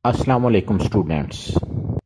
السلام علیکم اسٹوڈینٹس،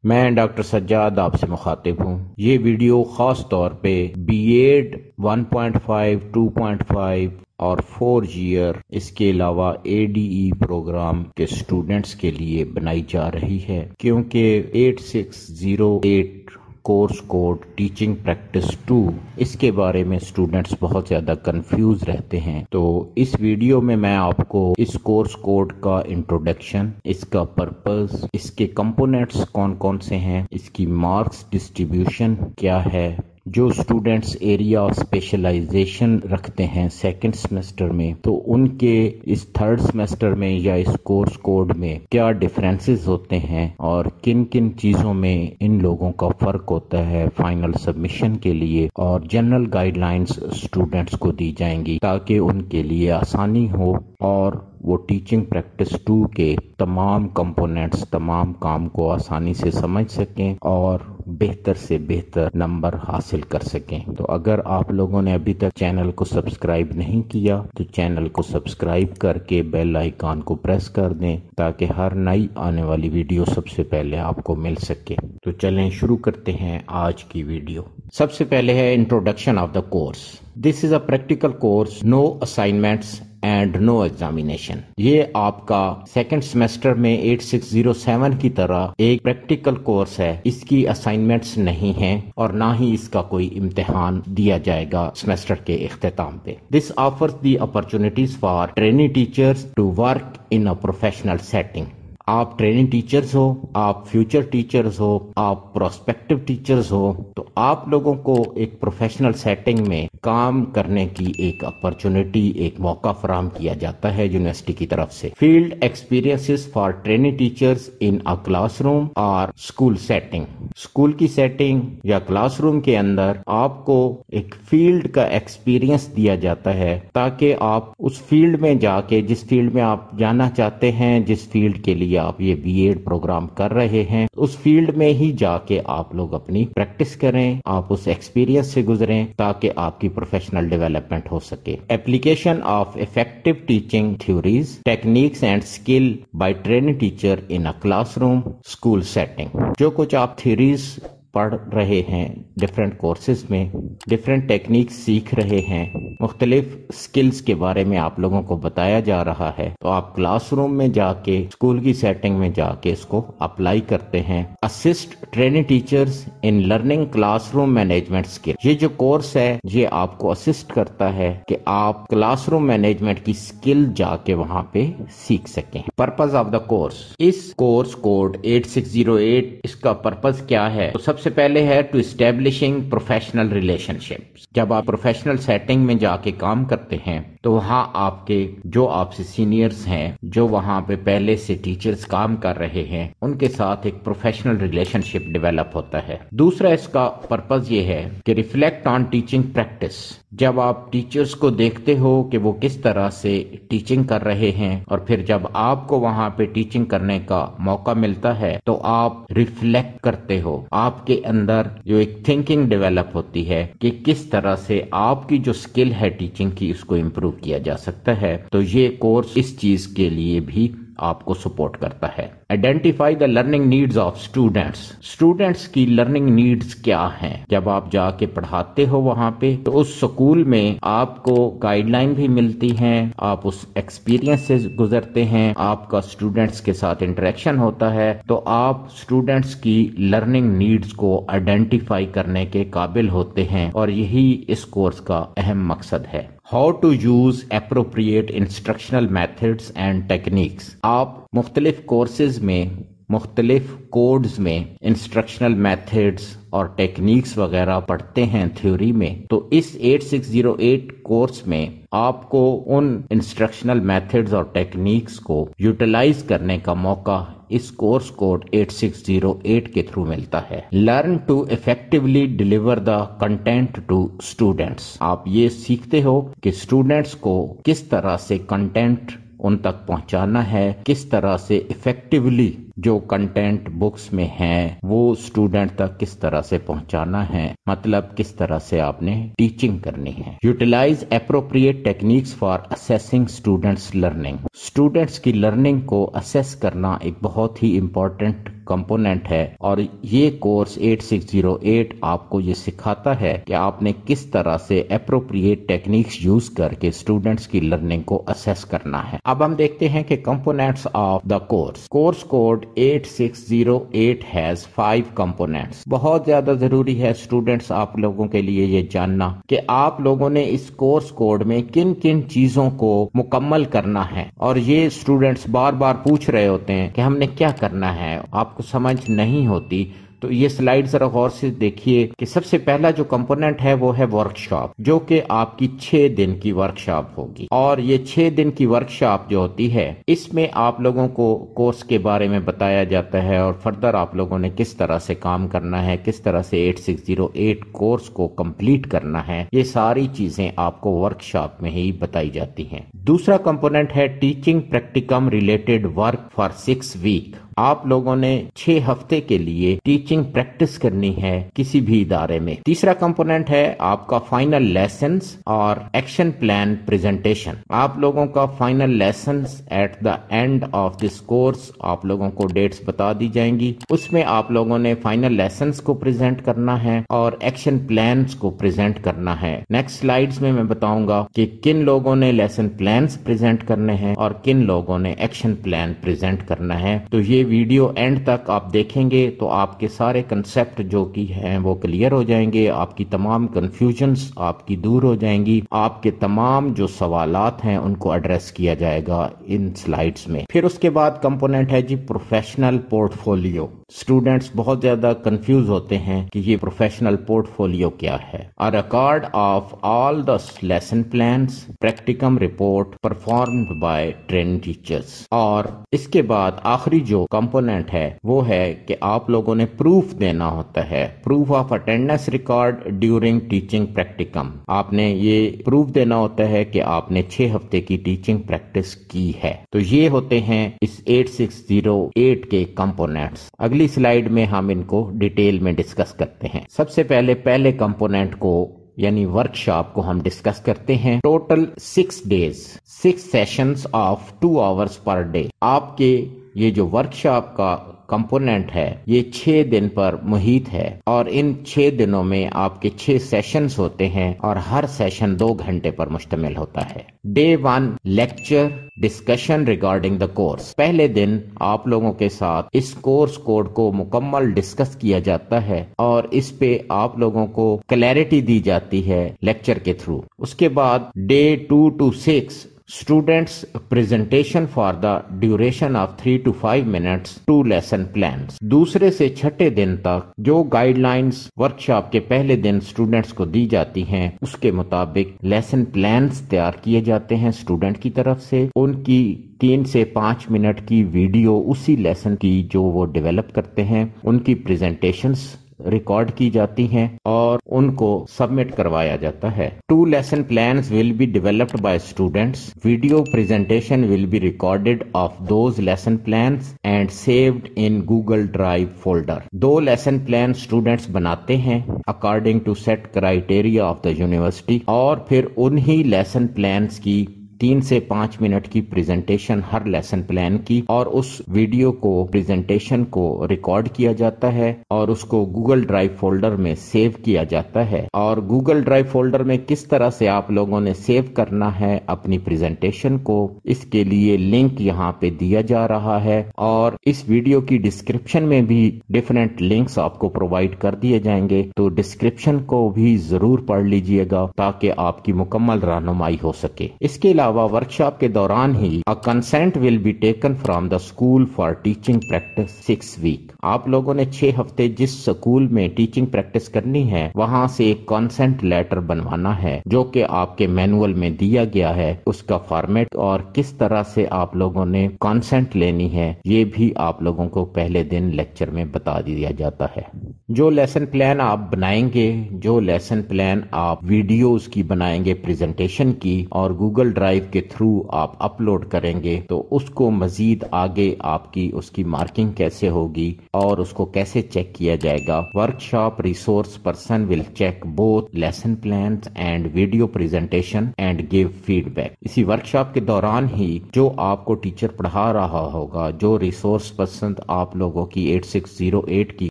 میں ڈاکٹر سجاد آپ سے مخاطب ہوں۔ یہ ویڈیو خاص طور پہ بی ایڈ 1.5، 2.5 اور 4 ایئر اس کے علاوہ اے ڈی ای پروگرام کے اسٹوڈینٹس کے لیے بنائی جا رہی ہے، کیونکہ 8608 کورس کوڈ ٹیچنگ پریکٹس 2 اس کے بارے میں اسٹوڈنٹس بہت زیادہ کنفیوز رہتے ہیں۔ تو اس ویڈیو میں آپ کو اس کورس کوڈ کا انٹروڈکشن، اس کا پرپز، اس کے کمپوننٹس کون کون سے ہیں، اس کی مارکس ڈسٹریبیوشن کیا ہے، جو اسٹوڈنٹس ایریا آف اسپیشلائزیشن رکھتے ہیں سیکنڈ سیمسٹر میں، تو ان کے اس تھرڈ سیمسٹر میں یا اس کورس کوڈ میں کیا ڈفرینسز ہوتے ہیں اور کن کن چیزوں میں ان لوگوں کا فرق ہوتا ہے فائنل سبمیشن کے لیے، اور جنرل گائیڈ لائنز اسٹوڈنٹس کو دی جائیں گی تاکہ ان کے لیے آسانی ہو اور وہ ٹیچنگ پریکٹس 2 کے تمام کمپوننٹس، تمام کام کو آسانی سے سمجھ سکیں اور بہتر سے بہتر نمبر حاصل کر سکیں۔ تو اگر آپ لوگوں نے ابھی تک چینل کو سبسکرائب نہیں کیا تو چینل کو سبسکرائب کر کے بیل آئیکن کو پریس کر دیں تاکہ ہر نئی آنے والی ویڈیو سب سے پہلے آپ کو مل سکے۔ تو چلیں شروع کرتے ہیں آج کی ویڈیو۔ سب سے پہلے ہے introduction of the course. This is a practical course, no assignments and no examination. یہ آپ کا سیکنڈ سیمسٹر میں 8607 کی طرح ایک پریکٹیکل کورس ہے، اس کی اسائنمنٹس نہیں ہیں اور نہ ہی اس کا کوئی امتحان دیا جائے گا سیمسٹر کے اختتام پہ۔ This offers the opportunities for training teachers to work in a professional setting. آپ ٹریننگ ٹیچرز ہو، آپ فیوچر ٹیچرز ہو، آپ پروسپیکٹو ٹیچرز ہو، تو آپ لوگوں کو ایک پروفیشنل سیٹنگ میں کام کرنے کی ایک اپرچونٹی، ایک موقع فراہم کیا جاتا ہے یونیورسٹی کی طرف سے۔ Field experiences for training teachers in a class room اور اسکول سیٹنگ۔ اسکول کی سیٹنگ یا کلاس روم کے اندر آپ کو ایک فیلڈ کا ایکسپیرینس دیا جاتا ہے تاکہ آپ اس فیلڈ میں جا کے، جس فیلڈ میں آپ جانا چاہتے ہیں، جس فیلڈ کے لیے آپ یہ بی ایڈ پروگرام کر رہے ہیں، اس فیلڈ میں ہی جا کے آپ لوگ اپنی پریکٹس کریں، آپ اس ایکسپیرینس سے گزریں تاکہ آپ کی پروفیشنل ڈیولپمنٹ ہو سکے۔ Application of effective teaching theories, techniques and skill by training teacher in a classroom, school setting. جو کچھ آپ تھیوریز پڑھ رہے ہیں ڈفرینٹ کورسز میں، ڈفرینٹ ٹیکنیکس سیکھ رہے ہیں، مختلف سکلز کے بارے میں آپ لوگوں کو بتایا جا رہا ہے، تو آپ کلاس روم میں جا کے، اسکول کی سیٹنگ میں جا کے اس کو اپلائی کرتے ہیں۔ Assist training teachers in learning class room management skill. یہ جو کورس ہے یہ آپ کو اسسٹ کرتا ہے کہ آپ کلاس روم مینجمنٹ کی اسکل جا کے وہاں پہ سیکھ سکیں۔ پرپز آف دا کورس، اس کورس کوڈ 8608 اس کا پرپز کیا ہے؟ تو سب سے پہلے ہے to establishing professional relationships. جب آپ پروفیشنل سیٹنگ میں جا کے کام کرتے ہیں تو وہاں آپ کے جو آپ سے سینئرز ہیں، جو وہاں پہ پہلے سے ٹیچرز کام کر رہے ہیں، ان کے ساتھ ایک پروفیشنل ریلیشن شپ ڈیولپ ہوتا ہے۔ دوسرا اس کا پرپز یہ ہے کہ ریفلیکٹ آن ٹیچنگ پریکٹس۔ جب آپ ٹیچرز کو دیکھتے ہو کہ وہ کس طرح سے ٹیچنگ کر رہے ہیں اور پھر جب آپ کو وہاں پہ ٹیچنگ کرنے کا موقع ملتا ہے تو آپ ریفلیکٹ کرتے ہو، آپ کے اندر جو ایک تھنکنگ ڈیولپ ہوتی ہے کہ کس طرح سے آپ کی جو سکل ہے ٹیچنگ کی اس کو امپروو کیا جا سکتا ہے۔ تو یہ کورس اس چیز کے لیے بھی آپ کو سپورٹ کرتا ہے۔ Identify the learning needs of students. Students کی لرننگ نیڈز کیا ہیں؟ جب آپ جا کے پڑھاتے ہو وہاں پہ تو اس سکول میں آپ کو گائیڈ لائن بھی ملتی ہیں، آپ اس ایکسپیرینس سے گزرتے ہیں، آپ کا اسٹوڈینٹس کے ساتھ انٹریکشن ہوتا ہے، تو آپ اسٹوڈینٹس کی لرننگ نیڈز کو آئیڈینٹیفائی کرنے کے قابل ہوتے ہیں، اور یہی اس کورس کا اہم مقصد ہے۔ How to use appropriate instructional methods and techniques۔ آپ مختلف کورسز میں، مختلف کوڈز میں انسٹرکشنل میتھڈز اور ٹیکنیکس وغیرہ پڑھتے ہیں تھیوری میں، تو اس 8608 کورس میں آپ کو ان انسٹرکشنل میتھڈز اور ٹیکنیکس کو یوٹیلائز کرنے کا موقع اس کورس کوڈ 8608 کے تھرو ملتا ہے۔ Learn to effectively deliver the content to students. آپ یہ سیکھتے ہو کہ اسٹوڈینٹس کو کس طرح سے کنٹینٹ ان تک پہنچانا ہے، کس طرح سے افیکٹولی جو کنٹینٹ بکس میں ہے وہ اسٹوڈنٹ تک کس طرح سے پہنچانا ہے، مطلب کس طرح سے آپ نے ٹیچنگ کرنی ہے۔ Utilize appropriate techniques for assessing students learning. Students کی لرننگ کو اسیس کرنا ایک بہت ہی امپورٹنٹ کمپوننٹ ہے، اور یہ کورس 8608 آپ کو یہ سکھاتا ہے کہ آپ نے کس طرح سے اپروپریٹ ٹیکنیکس یوز کر کے اسٹوڈنٹس کی لرننگ کو اسیس کرنا ہے۔ اب ہم دیکھتے ہیں کہ components of the course. Course code 8608 has 5 components. بہت زیادہ ضروری ہے اسٹوڈنٹس آپ لوگوں کے لیے یہ جاننا کہ آپ لوگوں نے اس کورس کوڈ میں کن کن چیزوں کو مکمل کرنا ہے، اور یہ اسٹوڈنٹس بار بار پوچھ رہے ہوتے ہیں کہ ہم نے کیا کرنا ہے، آپ کو سمجھ نہیں ہوتی۔ تو یہ سلائیڈ ذرا غور سے دیکھیے کہ سب سے پہلا جو کمپوننٹ ہے وہ ہے ورک شاپ، جو کہ آپ کی 6 دن کی ورک شاپ ہوگی، اور یہ 6 دن کی ورک شاپ جو ہوتی ہے اس میں آپ لوگوں کو کورس کے بارے میں بتایا جاتا ہے، اور فردر آپ لوگوں نے کس طرح سے کام کرنا ہے، کس طرح سے 8608 کورس کو کمپلیٹ کرنا ہے، یہ ساری چیزیں آپ کو ورک شاپ میں ہی بتائی جاتی ہیں۔ دوسرا کمپوننٹ ہے teaching practicum related work for 6 week. آپ لوگوں نے 6 ہفتے کے لیے ٹیچنگ پریکٹس کرنی ہے کسی بھی ادارے میں۔ تیسرا کمپوننٹ ہے آپ کا فائنل لیسنز اور ایکشن پلان پریزنٹیشن۔ آپ لوگوں کا final lessons at the end of this course آپ لوگوں کو ڈیٹس بتا دی جائیں گی، اس میں آپ لوگوں نے فائنل لیسنز کو پریزنٹ کرنا ہے اور ایکشن پلانز کو پریزنٹ کرنا ہے۔ نیکسٹ سلائیڈز میں بتاؤں گا کہ کن لوگوں نے لیسن پلانز پریزنٹ کرنے ہیں اور کن لوگوں نے ایکشن پلان پریزنٹ کرنا ہے۔ تو یہ ویڈیو اینڈ تک آپ دیکھیں گے تو آپ کے سارے کنسپٹ جو کی ہیں وہ کلیئر ہو جائیں گے، آپ کی تمام کنفیوژنز آپ کی دور ہو جائیں گی، آپ کے تمام جو سوالات ہیں ان کو ایڈریس کیا جائے گا ان سلائیڈز میں۔ پھر اس کے بعد کمپوننٹ ہے جی پروفیشنل پورٹ فولیو۔ اسٹوڈنٹس بہت زیادہ کنفیوز ہوتے ہیں کہ یہ پروفیشنل پورٹ فولیو کیا ہے۔ A record of all the lesson plans, practicum report performed by trained teachers۔ اور اس کے بعد آخری جو کمپوننٹ ہے وہ ہے کہ آپ لوگوں نے پروف دینا ہوتا ہے، proof of attendance record during teaching practicum. آپ نے یہ پروف دینا ہوتا ہے کہ آپ نے 6 ہفتے کی ٹیچنگ پریکٹس کی ہے۔ تو یہ ہوتے ہیں اس 8608 کے کمپوننٹس۔ اگلی سلائیڈ میں ہم ان کو ڈیٹیل میں ڈسکس کرتے ہیں۔ سب سے پہلے کمپوننٹ کو یعنی ورک شاپ کو ہم ڈسکس کرتے ہیں۔ Total 6 days, 6 sessions of 2 hours per day. آپ کے یہ جو ورک شاپ کا کمپوننٹ ہے یہ 6 دن پر محیط ہے، اور ان 6 دنوں میں آپ کے 6 سیشنز ہوتے ہیں اور ہر سیشن 2 گھنٹے پر مشتمل ہوتا ہے۔ Day 1 lecture discussion regarding the course. پہلے دن آپ لوگوں کے ساتھ اس کورس کوڈ کو مکمل ڈسکس کیا جاتا ہے اور اس پہ آپ لوگوں کو کلیئرٹی دی جاتی ہے لیکچر کے تھرو۔ اس کے بعد day 2 to 6 students presentation for the duration of 3 to 5 minutes 2 lesson plans۔ دوسرے سے چھٹے دن تک جو گائیڈ لائنز ورک شاپ کے پہلے دن اسٹوڈینٹس کو دی جاتی ہیں اس کے مطابق لیسن پلانز تیار کیے جاتے ہیں اسٹوڈینٹ کی طرف سے۔ ان کی 3 سے 5 منٹ کی ویڈیو اسی لیسن کی جو وہ ڈیولپ کرتے ہیں ان کی پریزنٹیشنز ریکارڈ کی جاتی ہیں اور ان کو سبمٹ کروایا جاتا ہے۔ 2 lesson plans will be developed by students. Video presentation will be recorded of those lesson plans and saved in Google Drive folder۔ 2 lesson plans students بناتے ہیں according to set criteria of the university، اور پھر انہی lesson plans کی 3 سے 5 minute کی presentation ہر lesson plan کی، اور اس ویڈیو کو پریزنٹیشن کو ریکارڈ کیا جاتا ہے اور اس کو گوگل ڈرائیو فولڈر میں سیو کیا جاتا ہے۔ اور گوگل ڈرائیو فولڈر میں کس طرح سے آپ لوگوں نے سیو کرنا ہے اپنی پریزنٹیشن کو، اس کے لیے لنک یہاں پہ دیا جا رہا ہے، اور اس ویڈیو کی ڈسکرپشن میں بھی ڈیفرنٹ لنکس آپ کو پرووائڈ کر دیے جائیں گے، تو ڈسکرپشن کو بھی ضرور پڑھ لیجئے گا تاکہ آپ کی مکمل رہنمائی ہو سکے۔ اس کے علاوہ ورک شاپ کے دوران ہی consent will be taken from the school for teaching practice 6 week. آپ لوگوں نے 6 ہفتے جس اسکول میں ٹیچنگ پریکٹس کرنی ہے وہاں سے ایک کنسنٹ لیٹر بنوانا ہے جو کہ آپ کے مینول میں دیا گیا ہے، اس کا فارمیٹ اور کس طرح سے آپ لوگوں نے کنسنٹ لینی ہے یہ بھی آپ لوگوں کو پہلے دن لیکچر میں بتا دیا جاتا ہے۔ جو لیسن پلان آپ بنائیں گے، جو لیسن پلان آپ ویڈیوز کی بنائیں گے پریزنٹیشن کی اور گوگل ڈرائیو ڈرائیو کے تھرو آپ اپلوڈ کریں گے تو اس کو مزید آگے آپ کی اس کی مارکنگ کیسے ہوگی اور اس کو کیسے چیک کیا جائے گا. Workshop resource person will check both lesson plans and video presentation and give feedback. اسی ورکشاپ کے دوران ہی جو آپ کو ٹیچر پڑھا رہا ہوگا، جو ریسورس پرسن آپ لوگوں کی 8608 کی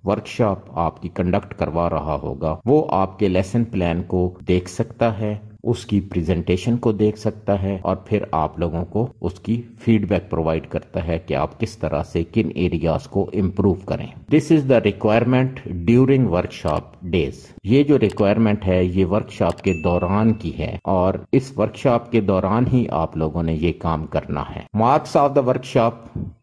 ورکشاپ آپ کی کنڈکٹ کروا رہا ہوگا، وہ آپ کے لیسن پلان کو دیکھ سکتا ہے، اس کی پریزنٹیشن کو دیکھ سکتا ہے اور پھر آپ لوگوں کو اس کی فیڈ بیک پرووائڈ کرتا ہے کہ آپ کس طرح سے کن ایریاز کو امپروو کریں. This is the requirement during workshop days. یہ جو ریکوائرمنٹ ہے یہ ورکشاپ کے دوران کی ہے اور اس ورکشاپ کے دوران ہی آپ لوگوں نے یہ کام کرنا ہے. مارکس آف دا ورکشاپ،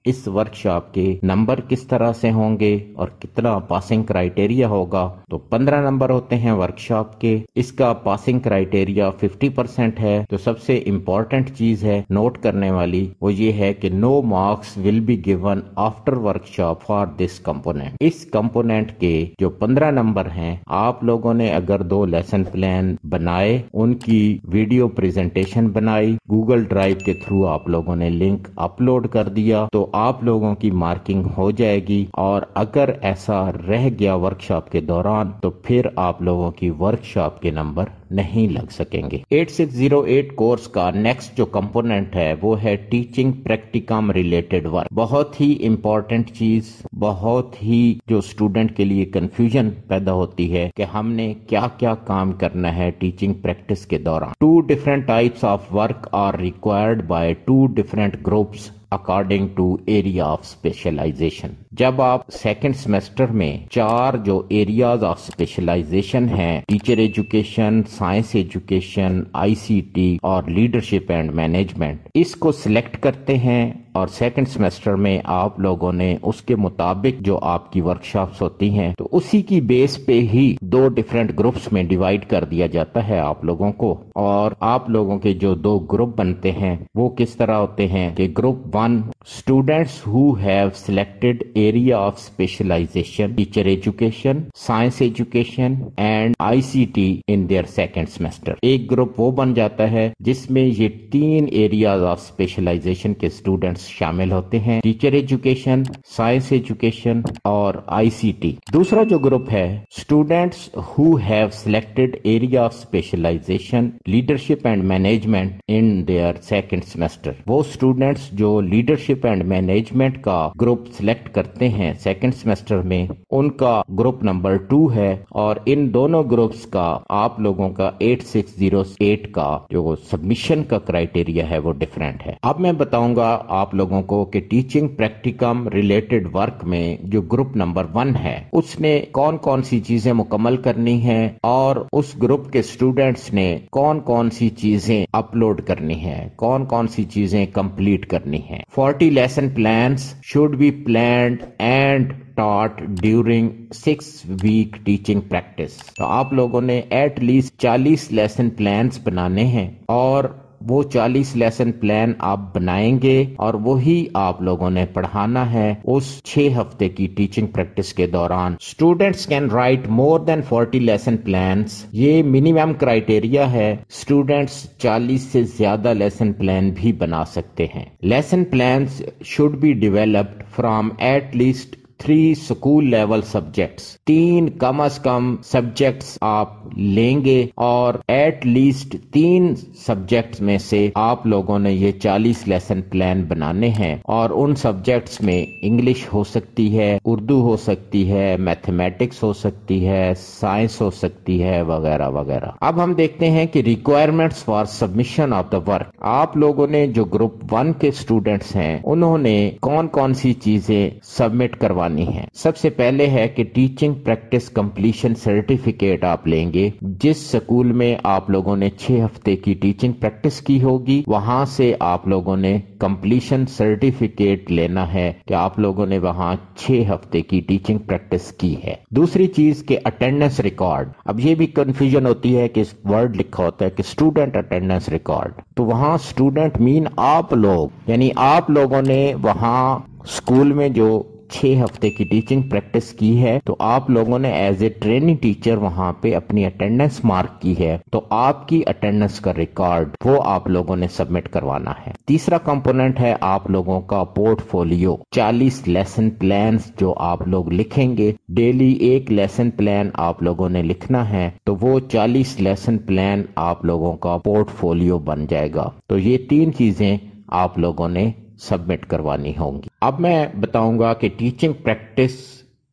اس ورکشاپ کے نمبر کس طرح سے ہوں گے اور کتنا پاسنگ کرائیٹیریا ہوگا. تو 15 نمبر ہوتے ہیں ورکشاپ کے. اس کا پاسنگ کرائیٹیریا 50% ہے. تو سب سے امپورٹنٹ چیز ہے نوٹ کرنے والی وہ یہ ہے کہ no marks will be given after workshop for this component. اس کمپوننٹ کے جو 15 نمبر ہیں، آپ لوگوں نے اگر 2 لیسن پلان بنائے، ان کی ویڈیو پریزنٹیشن بنائی، گوگل ڈرائیو کے تھرو آپ لوگوں نے لنک اپلوڈ کر دیا تو آپ لوگوں کی مارکنگ ہو جائے گی. اور اگر ایسا رہ گیا ورکشاپ کے دوران تو پھر آپ لوگوں کی ورکشاپ کے نمبر نہیں لگ سکیں گے. 8608 کورس کا نیکسٹ جو کمپوننٹ ہے وہ ہے ٹیچنگ پریکٹیکم ریلیٹڈ ورک. بہت ہی امپورٹنٹ چیز، بہت ہی جو اسٹوڈنٹ کے لیے کنفیوژن پیدا ہوتی ہے کہ ہم نے کیا کیا کام کرنا ہے ٹیچنگ پریکٹس کے دوران. 2 different types of work are required by 2 different groups according to area of specialization. جب آپ سیکنڈ سیمسٹر میں 4 جو ایریاز آف اسپیشلائزیشن ہیں، teacher education, science education, ICT اور لیڈرشپ اینڈ مینجمنٹ، اس کو سلیکٹ کرتے ہیں اور سیکنڈ سیمسٹر میں آپ لوگوں نے اس کے مطابق جو آپ کی ورکشاپس ہوتی ہیں تو اسی کی بیس پہ ہی 2 ڈیفرنٹ گروپس میں ڈیوائیڈ کر دیا جاتا ہے آپ لوگوں کو. اور آپ لوگوں کے جو 2 گروپ بنتے ہیں وہ کس طرح ہوتے ہیں کہ group 1 students who have selected area of specialization teacher education, science education and ICT in their second semester. ایک گروپ وہ بن جاتا ہے جس میں یہ 3 ایریاز آف اسپیشلائزیشن کے اسٹوڈینٹس شامل ہوتے ہیں، ٹیچر ایجوکیشن، سائنس ایجوکیشن اور ICT. دوسرا جو گروپ ہے students who have selected area of specialization leadership and management in their second semester. وہ اسٹوڈینٹس جو لیڈرشپ اینڈ مینجمنٹ کا گروپ سلیکٹ کرتے ہیں سیکنڈ سیمسٹر میں، ان کا گروپ نمبر 2 ہے. اور ان دونوں گروپس کا آپ لوگوں کا 8608 کا جو سبمیشن کا کرائیٹیریا ہے وہ ڈیفرنٹ ہے. اب میں بتاؤں گا آپ لوگوں کو کہ ٹیچنگ پریکٹیکم ریلیٹڈ ورک میں جو گروپ نمبر 1 ہے اس نے کون کون سی چیزیں مکمل کرنی ہیں اور اس گروپ کے اسٹوڈینٹس نے کون کون سی چیزیں اپلوڈ کرنی ہیں، کون کون سی چیزیں کمپلیٹ کرنی ہیں. 40 lesson plans should be planned and taught during 6 week teaching practice. تو آپ لوگوں نے ایٹ لیسٹ 40 لیسن پلانس بنانے ہیں اور وہ 40 لیسن پلان آپ بنائیں گے اور وہی آپ لوگوں نے پڑھانا ہے اس 6 ہفتے کی ٹیچنگ پریکٹس کے دوران. Students can write more than 40 lesson plans. یہ منیمم کرائیٹیریا ہے. اسٹوڈینٹس 40 سے زیادہ لیسن پلان بھی بنا سکتے ہیں. Lesson plans should be developed from at least 3 school level subjects. 3 کم از کم سبجیکٹس آپ لیں گے اور ایٹ لیسٹ 3 سبجیکٹس میں سے آپ لوگوں نے یہ 40 لیسن پلان بنانے ہیں اور ان سبجیکٹس میں انگلش ہو سکتی ہے، اردو ہو سکتی ہے، میتھمیٹکس ہو سکتی ہے، سائنس ہو سکتی ہے، وغیرہ وغیرہ. اب ہم دیکھتے ہیں کہ requirements for submission of the work. آپ لوگوں نے جو گروپ 1 کے اسٹوڈینٹس ہیں انہوں نے کون کون سی چیزیں سبمٹ کروانی ہیں. سب سے پہلے ہے کہ ٹیچنگ پریکٹس کمپلیشن سرٹیفکیٹ آپ لیں گے. جس سکول میں آپ لوگوں نے 6 ہفتے کی ٹیچنگ پریکٹس کی ہوگی وہاں سے آپ لوگوں نے کمپلیشن سرٹیفکیٹ لینا ہے کہ آپ لوگوں نے وہاں 6 ہفتے کی ٹیچنگ پریکٹس کی ہے. دوسری چیز کہ اٹینڈنس ریکارڈ. اب یہ بھی کنفیوژن ہوتی ہے کہ ورڈ لکھا ہوتا ہے کہ اسٹوڈنٹ اٹینڈنس ریکارڈ، تو وہاں اسٹوڈنٹ مین آپ لوگ، یعنی آپ لوگوں نے وہاں اسکول میں جو 6 ہفتے کی ٹیچنگ پریکٹس کی ہے تو آپ لوگوں نے ایز اے ٹریننگ ٹیچر وہاں پہ اپنی اٹینڈنس مارک کی ہے تو آپ کی اٹینڈنس کا ریکارڈ وہ آپ لوگوں نے سبمٹ کروانا ہے۔ تیسرا کمپوننٹ ہے آپ لوگوں کا پورٹ فولیو، 40 لیسن پلانز جو آپ لوگ لکھیں گے، ڈیلی ایک لیسن پلان آپ لوگوں نے لکھنا ہے تو وہ 40 لیسن پلان آپ لوگوں کا پورٹ فولیو بن جائے گا۔ تو یہ 3 چیزیں آپ لوگوں نے سبمٹ کروانی ہوں گی۔ اب میں بتاؤں گا کہ ٹیچنگ پریکٹس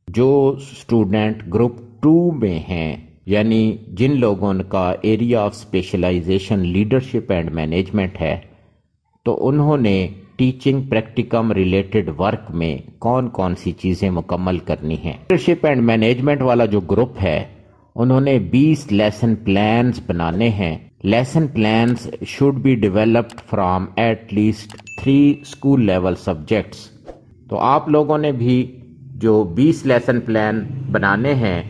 جو اسٹوڈنٹ گروپ 2 میں ہیں، یعنی جن لوگوں کا area of specialization leadership and management ہے، تو انہوں نے ٹیچنگ پریکٹیکم ریلیٹڈ ورک میں کون کون سی چیزیں مکمل کرنی ہیں۔ لیڈرشپ اینڈ مینجمنٹ والا جو گروپ ہے انہوں نے 20 لیسن پلانز بنانے ہیں۔ Lesson plans should be developed from at least 3 school level subjects۔ تو آپ لوگوں نے بھی جو 20 لیسن پلان بنانے ہیں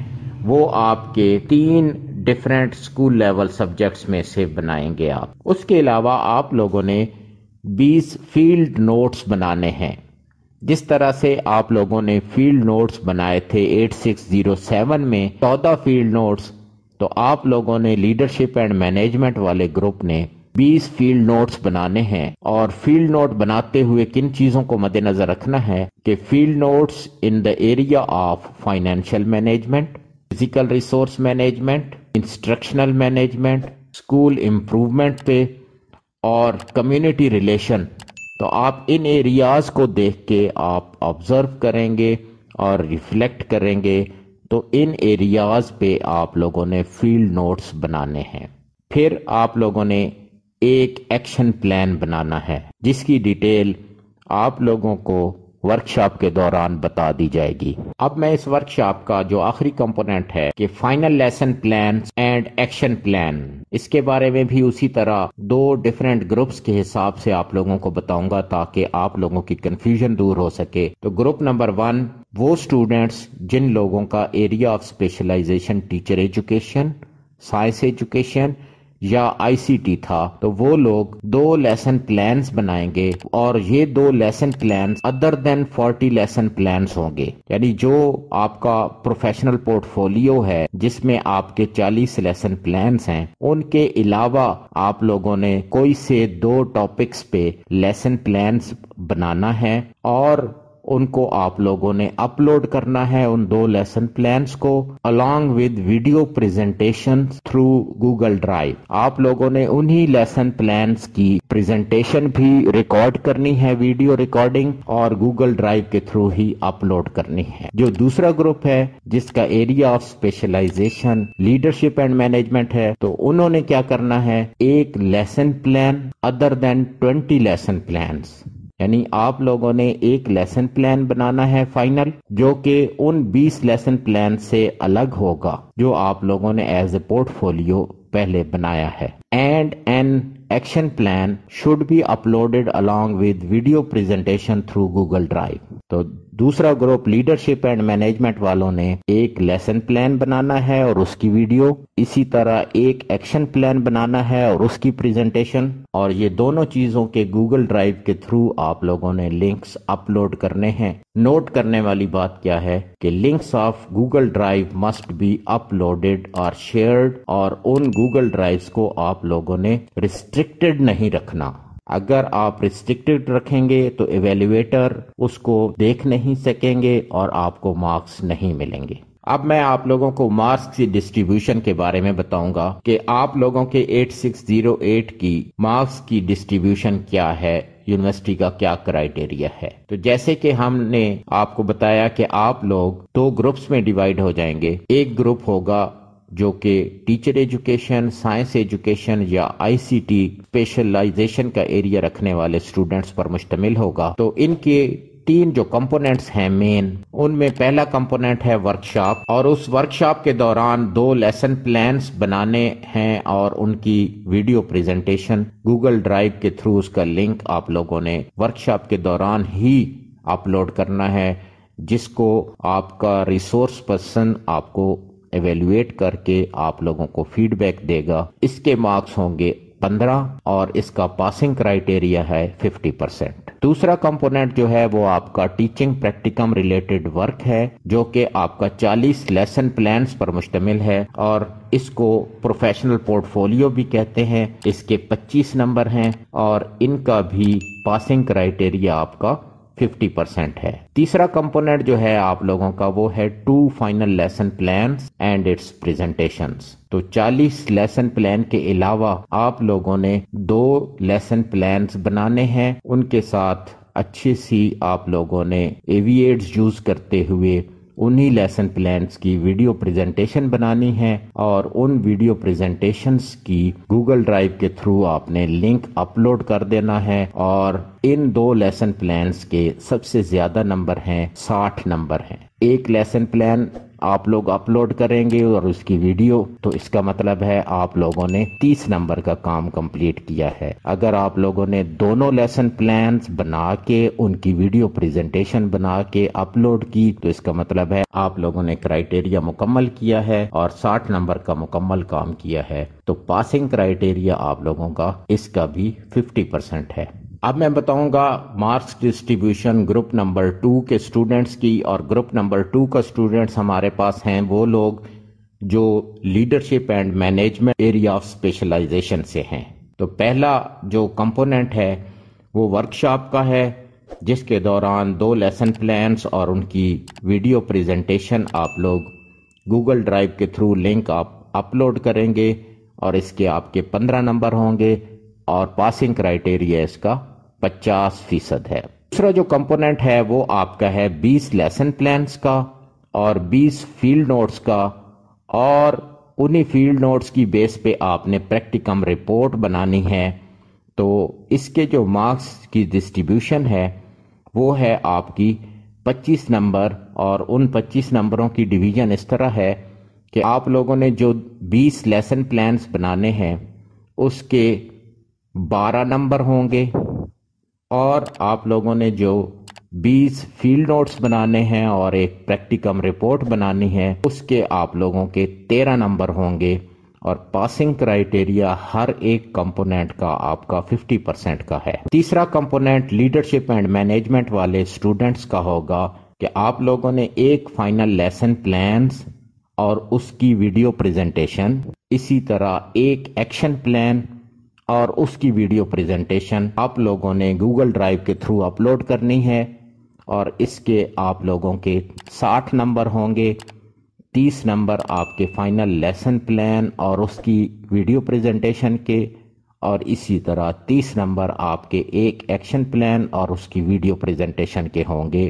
وہ آپ کے 3 ڈفرینٹ اسکول لیول سبجیکٹس میں سے بنائیں گے آپ۔ اس کے علاوہ آپ لوگوں نے 20 فیلڈ نوٹس بنانے ہیں۔ جس طرح سے آپ لوگوں نے فیلڈ نوٹس بنائے تھے 8607 میں 14 فیلڈ نوٹس، تو آپ لوگوں نے لیڈرشپ اینڈ مینجمنٹ والے گروپ نے 20 فیلڈ نوٹس بنانے ہیں۔ اور فیلڈ نوٹ بناتے ہوئے کن چیزوں کو مد نظر رکھنا ہے کہ field notes in the area of financial management, physical resource management, instructional management, school improvement پہ اور کمیونٹی ریلیشن۔ تو آپ ان ایریاز کو دیکھ کے آپ آبزرو کریں گے اور ریفلیکٹ کریں گے، تو ان ایریاز پہ آپ لوگوں نے فیلڈ نوٹس بنانے ہیں۔ پھر آپ لوگوں نے ایک ایکشن پلان بنانا ہے جس کی ڈیٹیل آپ لوگوں کو ورکشاپ کے دوران بتا دی جائے گی۔ اب میں اس ورکشاپ کا جو آخری کمپوننٹ ہے کہ final lesson plan and action plan, اس کے بارے میں بھی اسی طرح 2 ڈیفرنٹ گروپس کے حساب سے آپ لوگوں کو بتاؤں گا تاکہ آپ لوگوں کی کنفیوژن دور ہو سکے۔ تو گروپ نمبر 1 وہ اسٹوڈنٹس جن لوگوں کا area of specialization teacher education, science education یا آئی سی ٹی تھا، تو وہ لوگ 2 لیسن پلانز بنائیں گے اور یہ 2 لیسن پلانز ادر دین 40 لیسن پلانز ہوں گے، یعنی جو آپ کا پروفیشنل پورٹ فولیو ہے جس میں آپ کے 40 لیسن پلانز ہیں، ان کے علاوہ آپ لوگوں نے کوئی سے 2 ٹاپکس پہ لیسن پلانز بنانا ہے اور ان کو آپ لوگوں نے اپلوڈ کرنا ہے ان 2 لیسن پلانز کو along with video presentation through Google drive. آپ لوگوں نے انہی لیسن پلانز کی پریزنٹیشن بھی ریکارڈ کرنی ہے، ویڈیو ریکارڈنگ، اور گوگل ڈرائیو کے تھرو ہی اپلوڈ کرنی ہے۔ جو دوسرا گروپ ہے جس کا area of specialization leadership and management ہے، تو انہوں نے کیا کرنا ہے، ایک lesson plan other than 20 lesson plans, یعنی آپ لوگوں نے ایک لیسن پلان بنانا ہے فائنل جو کہ ان 20 لیسن پلان سے الگ ہوگا جو آپ لوگوں نے ایز اے پورٹ فولیو پہلے بنایا ہے۔ And an action plan should be uploaded along with video presentation through Google Drive۔ تو دوسرا گروپ لیڈرشپ اینڈ مینجمنٹ والوں نے ایک لیسن پلان بنانا ہے اور اس کی ویڈیو، اسی طرح ایک ایکشن پلان بنانا ہے اور اس کی پریزنٹیشن، اور یہ دونوں چیزوں کے گوگل ڈرائیو کے تھرو آپ لوگوں نے لنکس اپلوڈ کرنے ہیں۔ نوٹ کرنے والی بات کیا ہے کہ links of Google drive must be uploaded اور شیئرڈ، اور ان گوگل ڈرائیوز کو آپ لوگوں نے ریسٹرکٹڈ نہیں رکھنا۔ اگر آپ ریسٹرکٹڈ رکھیں گے تو ایویلیویٹر اس کو دیکھ نہیں سکیں گے اور آپ کو مارکس نہیں ملیں گے۔ اب میں آپ لوگوں کو مارکس کی ڈسٹریبیوشن کے بارے میں بتاؤں گا کہ آپ لوگوں کے 8608 کی مارکس کی ڈسٹریبیوشن کیا ہے، یونیورسٹی کا کیا کرائیٹیریا ہے۔ تو جیسے کہ ہم نے آپ کو بتایا کہ آپ لوگ 2 گروپس میں ڈیوائیڈ ہو جائیں گے۔ ایک گروپ ہوگا جو کہ ٹیچر ایجوکیشن، سائنس ایجوکیشن یا آئی سی ٹی اسپیشلائزیشن کا ایریا رکھنے والے اسٹوڈنٹس پر مشتمل ہوگا۔ تو ان کے 3 جو کمپوننٹس ہیں مین، ان میں پہلا کمپوننٹ ہے ورکشاپ، اور اس ورکشاپ کے دوران 2 لیسن پلانز بنانے ہیں اور ان کی ویڈیو پریزنٹیشن گوگل ڈرائیو کے تھرو اس کا لنک آپ لوگوں نے ورکشاپ کے دوران ہی اپلوڈ کرنا ہے، جس کو آپ کا ریسورس پرسن آپ کو ایویلویٹ کر کے آپ لوگوں کو فیڈ بیک دے گا۔ اس کے مارکس ہوں گے 15 اور اس کا پاسنگ کرائیٹیریا ہے 50%۔ دوسرا کمپوننٹ جو ہے وہ آپ کا ٹیچنگ پریکٹیکم ریلیٹڈ ورک ہے، جو کہ آپ کا 40 لیسن پلانز پر مشتمل ہے، اور اس کو پروفیشنل پورٹ فولیو بھی کہتے ہیں۔ اس کے 25 نمبر ہیں اور ان کا بھی پاسنگ کرائیٹیریا آپ کا 50% ہے۔ تیسرا کمپوننٹ جو ہے آپ لوگوں کا وہ ہے 2 final lesson plans and its presentations. تو 40 لیسن پلان کے علاوہ آپ لوگوں نے 2 لیسن پلانز بنانے ہیں، ان کے ساتھ اچھی سی آپ لوگوں نے ایوییٹس یوز کرتے ہوئے انہی لیسن پلانز کی ویڈیو پریزنٹیشن بنانی ہے، اور ان ویڈیو پریزنٹیشنز کی گوگل ڈرائیو کے تھرو آپ نے لنک اپلوڈ کر دینا ہے، اور ان 2 لیسن پلانز کے سب سے زیادہ نمبر ہیں، 60 نمبر ہیں۔ ایک لیسن پلان آپ لوگ اپلوڈ کریں گے اور اس کی ویڈیو، تو اس کا مطلب ہے آپ لوگوں نے 30 نمبر کا کام کمپلیٹ کیا ہے۔ اگر آپ لوگوں نے دونوں لیسن پلانز بنا کے ان کی ویڈیو پریزنٹیشن بنا کے اپلوڈ کی، تو اس کا مطلب ہے آپ لوگوں نے کرائیٹیریا مکمل کیا ہے اور 60 نمبر کا مکمل کام کیا ہے۔ تو پاسنگ کرائیٹیریا آپ لوگوں کا اس کا بھی 50% ہے۔ اب میں بتاؤں گا مارکس ڈسٹریبیوشن گروپ نمبر 2 کے سٹوڈنٹس کی، اور گروپ نمبر 2 کا سٹوڈنٹس ہمارے پاس ہیں وہ لوگ جو leadership and management area of specialization سے ہیں۔ تو پہلا جو کمپوننٹ ہے وہ ورکشاپ کا ہے، جس کے دوران 2 لیسن پلانز اور ان کی ویڈیو پریزنٹیشن آپ لوگ گوگل ڈرائیو کے تھرو لنک آپ اپلوڈ کریں گے، اور اس کے آپ کے 15 نمبر ہوں گے، اور پاسنگ کرائیٹیریا اس کا 50% ہے۔ دوسرا جو کمپوننٹ ہے وہ آپ کا ہے 20 لیسن پلانز کا اور 20 فیلڈ نوٹس کا، اور انہی فیلڈ نوٹس کی بیس پہ آپ نے پریکٹیکم رپورٹ بنانی ہے۔ تو اس کے جو مارکس کی ڈسٹریبیوشن ہے وہ ہے آپ کی 25 نمبر، اور ان 25 نمبروں کی ڈویژن اس طرح ہے کہ آپ لوگوں نے جو 20 لیسن پلانز بنانے ہیں اس کے 12 نمبر ہوں گے، اور آپ لوگوں نے جو 20 فیلڈ نوٹس بنانے ہیں اور ایک پریکٹیکم رپورٹ بنانی ہے اس کے آپ لوگوں کے 13 نمبر ہوں گے، اور پاسنگ کرائیٹیریا ہر ایک کمپوننٹ کا آپ کا 50% کا ہے۔ تیسرا کمپوننٹ لیڈرشپ اینڈ مینجمنٹ والے سٹوڈنٹس کا ہوگا کہ آپ لوگوں نے ایک فائنل لیسن پلانز اور اس کی ویڈیو پریزنٹیشن، اسی طرح ایک ایکشن پلان اور اس کی ویڈیو پریزنٹیشن آپ لوگوں نے گوگل ڈرائیو کے تھرو اپلوڈ کرنی ہے، اور اس کے آپ لوگوں کے 60 نمبر ہوں گے، 30 نمبر آپ کے فائنل لیسن پلان اور اس کی ویڈیو پریزنٹیشن کے، اور اسی طرح 30 نمبر آپ کے ایک ایکشن پلان اور اس کی ویڈیو پریزنٹیشن کے ہوں گے،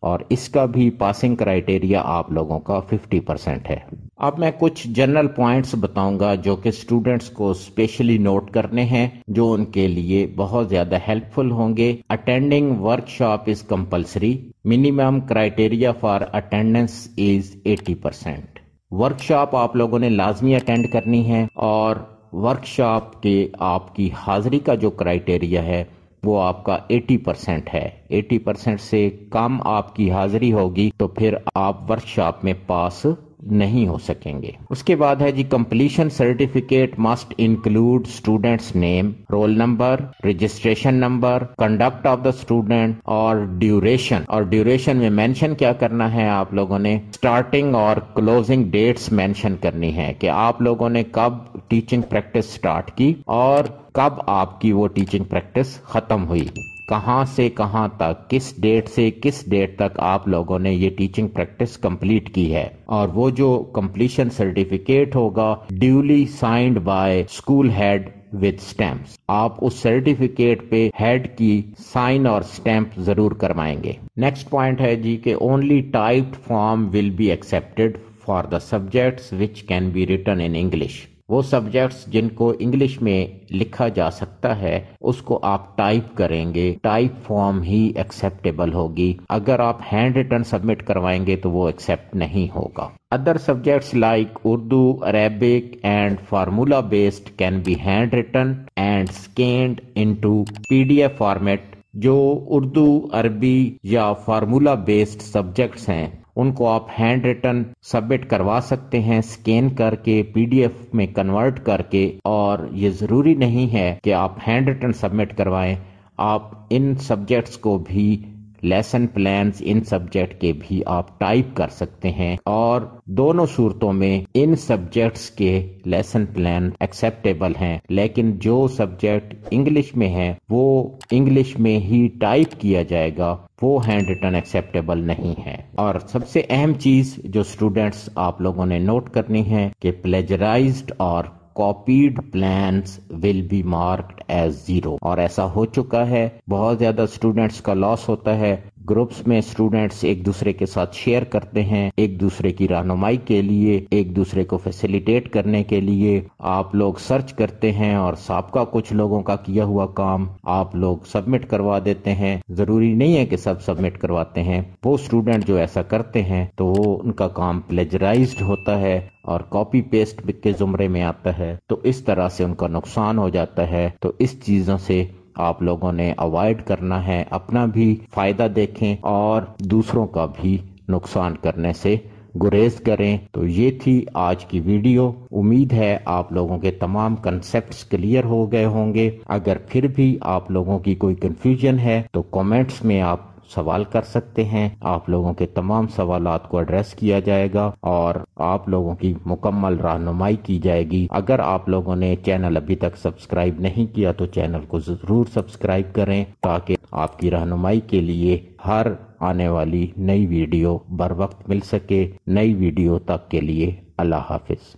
اور اس کا بھی پاسنگ کرائیٹیریا آپ لوگوں کا 50% ہے۔ اب میں کچھ جنرل پوائنٹس بتاؤں گا جو کہ سٹوڈنٹس کو اسپیشلی نوٹ کرنے ہیں، جو ان کے لیے بہت زیادہ ہیلپ فل ہوں گے۔ Attending work shop is compulsory, minimum criteria for attendance is 80%۔ Work shop آپ لوگوں نے لازمی اٹینڈ کرنی ہے، اور ورک شاپ کے آپ کی حاضری کا جو کرائیٹیریا ہے وہ آپ کا 80% ہے۔ 80% سے کم آپ کی حاضری ہوگی تو پھر آپ ورک شاپ میں پاس نہیں ہو سکیں گے۔ اس کے بعد ہے جی completion certificate must include students name, roll number, registration number, conduct of the student, اور ڈیوریشن۔ اور ڈیوریشن میں مینشن کیا کرنا ہے آپ لوگوں نے، اسٹارٹنگ اور کلوزنگ ڈیٹس مینشن کرنی ہے کہ آپ لوگوں نے کب ٹیچنگ پریکٹس سٹارٹ کی اور کب آپ کی وہ ٹیچنگ پریکٹس ختم ہوئی، کہاں سے کہاں تک، کس ڈیٹ سے کس ڈیٹ تک آپ لوگوں نے یہ ٹیچنگ پریکٹس کمپلیٹ کی ہے۔ اور وہ جو کمپلیشن سرٹیفکیٹ ہوگا duly signed by school head with stamps, آپ اس سرٹیفکیٹ پہ ہیڈ کی سائن اور سٹیمپ ضرور کروائیں گے۔ نیکسٹ پوائنٹ ہے جی کہ only typed form will be accepted for the subjects which can be written in English. وہ سبجیکٹس جن کو انگلش میں لکھا جا سکتا ہے اس کو آپ ٹائپ کریں گے، ٹائپ فارم ہی ایکسیپٹیبل ہوگی۔ اگر آپ ہینڈ ریٹن سبمٹ کروائیں گے تو وہ ایکسیپٹ نہیں ہوگا۔ Other subjects like Urdu, Arabic and formula based can be handwritten and scanned into PDF format. جو اردو، عربی یا فارمولا بیسڈ سبجیکٹس ہیں ان کو آپ ہینڈ ریٹن سبمٹ کروا سکتے ہیں، سکین کر کے PDF میں کنورٹ کر کے، اور یہ ضروری نہیں ہے کہ آپ ہینڈ ریٹن سبمٹ کروائیں، آپ ان سبجیکٹس کو بھی لیسن پلانز ان سبجیکٹ کے بھی آپ ٹائپ کر سکتے ہیں، اور دونوں صورتوں میں ان سبجیکٹس کے لیسن پلان ایکسیپٹیبل ہیں، لیکن جو سبجیکٹ انگلش میں ہے وہ انگلش میں ہی ٹائپ کیا جائے گا، وہ ہینڈ ریٹن ایکسیپٹیبل نہیں ہے۔ اور سب سے اہم چیز جو اسٹوڈینٹس آپ لوگوں نے نوٹ کرنی ہے کہ پلیجرائزڈ اور copied plans will be marked as 0، اور ایسا ہو چکا ہے، بہت زیادہ اسٹوڈینٹس کا لاس ہوتا ہے۔ گروپس میں اسٹوڈینٹس ایک دوسرے کے ساتھ شیئر کرتے ہیں، ایک دوسرے کی رہنمائی کے لیے، ایک دوسرے کو فیسیلیٹیٹ کرنے کے لیے آپ لوگ سرچ کرتے ہیں، اور سابقہ کچھ لوگوں کا کیا ہوا کام آپ لوگ سبمٹ کروا دیتے ہیں۔ ضروری نہیں ہے کہ سب سبمٹ کرواتے ہیں، وہ اسٹوڈینٹ جو ایسا کرتے ہیں تو وہ ان کا کام پلیجرائزڈ ہوتا ہے اور کاپی پیسٹ کے زمرے میں آتا ہے، تو اس طرح سے ان کا نقصان ہو جاتا ہے۔ تو اس چیزوں سے آپ لوگوں نے اوائڈ کرنا ہے، اپنا بھی فائدہ دیکھیں اور دوسروں کا بھی نقصان کرنے سے گریز کریں۔ تو یہ تھی آج کی ویڈیو، امید ہے آپ لوگوں کے تمام کنسیپٹس کلیئر ہو گئے ہوں گے۔ اگر پھر بھی آپ لوگوں کی کوئی کنفیوژن ہے تو کامنٹس میں آپ سوال کر سکتے ہیں، آپ لوگوں کے تمام سوالات کو ایڈریس کیا جائے گا اور آپ لوگوں کی مکمل رہنمائی کی جائے گی۔ اگر آپ لوگوں نے چینل ابھی تک سبسکرائب نہیں کیا تو چینل کو ضرور سبسکرائب کریں تاکہ آپ کی رہنمائی کے لیے ہر آنے والی نئی ویڈیو بر وقت مل سکے۔ نئی ویڈیو تک کے لیے اللہ حافظ۔